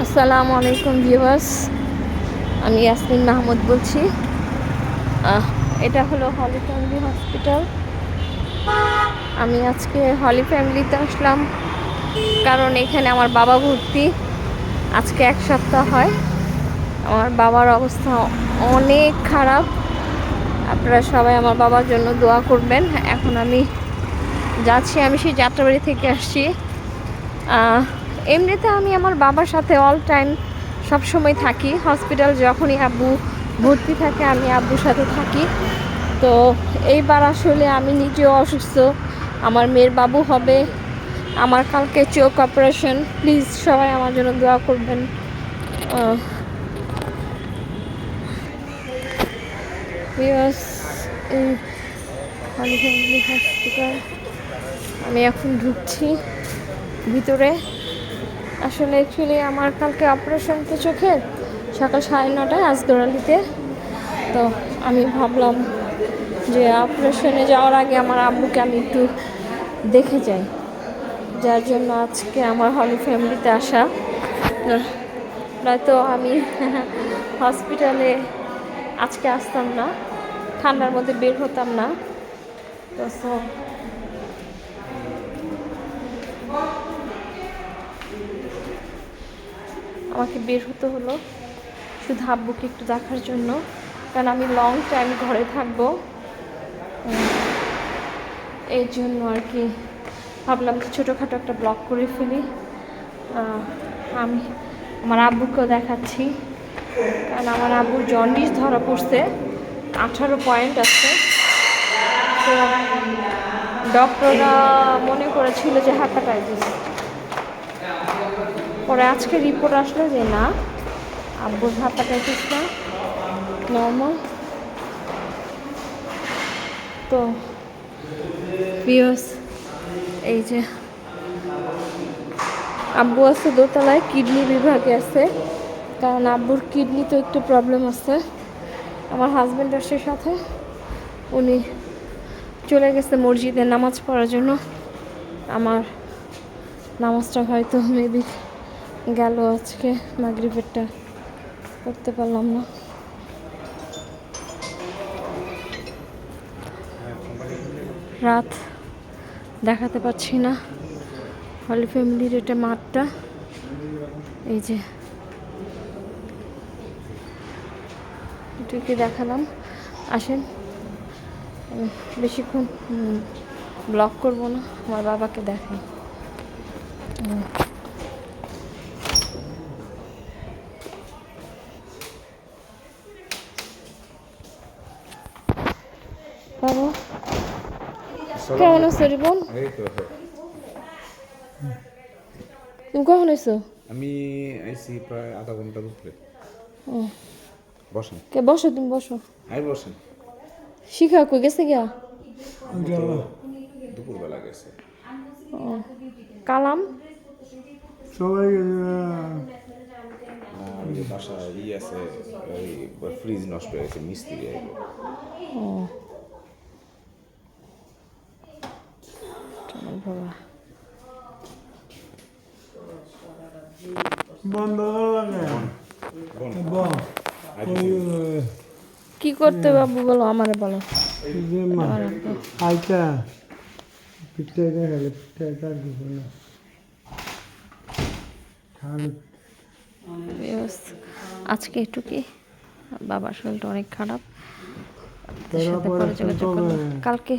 আসসালামু আলাইকুম ভিউয়ার্স, আমি ইয়াসমিন মাহমুদ বলছি। এটা হলো হলি ফ্যামিলি হসপিটাল। আমি আজকে হলি ফ্যামিলিতে আসলাম কারণ এখানে আমার বাবা ভর্তি। আজকে 1 সপ্তাহ হয়। আমার বাবার অবস্থা অনেক খারাপ। আপনারা সবাই আমার বাবার জন্য দোয়া করবেন। এখন আমি যাচ্ছি, আমি সেই যাত্রাবাড়ি থেকে আসছি। এমনিতে আমি আমার বাবার সাথে অল টাইম সবসময় থাকি। হসপিটাল যখনই আব্বু ভর্তি থাকে আমি আব্বুর সাথে থাকি। তো এইবার আসলে আমি নিজেও অসুস্থ, আমার মেয়ের বাবু হবে, আমার কালকে চোখ অপারেশন। প্লিজ সবাই আমার জন্য দোয়া করবেন। হসপিটাল আমি এখন ঢুকছি ভিতরে। আসলে অ্যাকচুয়ালি আমার কালকে অপারেশন তো চোখের, সকাল 9:30টায় আজগরালিতে। তো আমি ভাবলাম যে অপারেশনে যাওয়ার আগে আমার আব্বুকে আমি একটু দেখে যাই, যার জন্য আজকে আমার হলি ফ্যামিলিতে আসা। নয়তো আমি হসপিটালে আজকে আসতাম না, ঠান্ডার মধ্যে বের হতাম না। তো আমাকে বের হতে হলো শুধু আব্বুকে একটু দেখার জন্য, কারণ আমি লং টাইম ঘরে থাকবো। এর জন্য আর কি ভাবলাম যে ছোটোখাটো একটা ব্লগ করে ফেলি। আমি আমার আব্বুকেও দেখাচ্ছি, কারণ আমার আব্বুর জন্ডিস ধরা পড়ছে, 18 পয়েন্ট আছে। তো ডক্টররা মনে করেছিল যে হ্যাপাটাইটিস। পরে আজকে রিপোর্ট আসলো যে না, আব্বুর হ্যাপাটাইটিস না, নর্মাল। তো ভিউয়ার্স, এই যে আব্বু আছে দোতলায়, কিডনি বিভাগে আছে, কারণ আব্বুর কিডনি তো একটু প্রবলেম আছে। আমার হাজব্যান্ড আসছে সাথে, উনি চলে গেছে মসজিদে নামাজ পড়ার জন্য। আমার নামাজটা হয়তো মেবি গেল, আজকে মাগরিবেরটা করতে পারলাম না। রাত দেখাতে পাচ্ছি না হলি ফ্যামিলির এটা মাঠটা। এই যে এটুকে দেখালাম। আসেন, বেশিক্ষণ ব্লগ করব না, আমার বাবাকে দেখাই। বাবা কেমন আছো রে বোন? তুমি কখন এসো? আমি আইছি প্রায় আধা ঘন্টার উপরে। বসেন। কে বসো, তুমি বসো। আই বসেন। শিখা কই গেছে গিয়া? দুপুরবেলা গেছে। কালাম সবাই ওই বাসায় আছে, ওই ফ্রিজ নষ্ট হয়ে গেছে, মিস্ত্রি আইলো। বাবা বন্ধ লাগে কি করতে বাবু বলো, আমারে বলো। আইটা পিঠে দেখালে পিঠে কার কিছু না। আজকে একটু কি বাবার শরীরটা অনেক খারাপ, সাথে পরে যোগাযোগ করবো কালকে।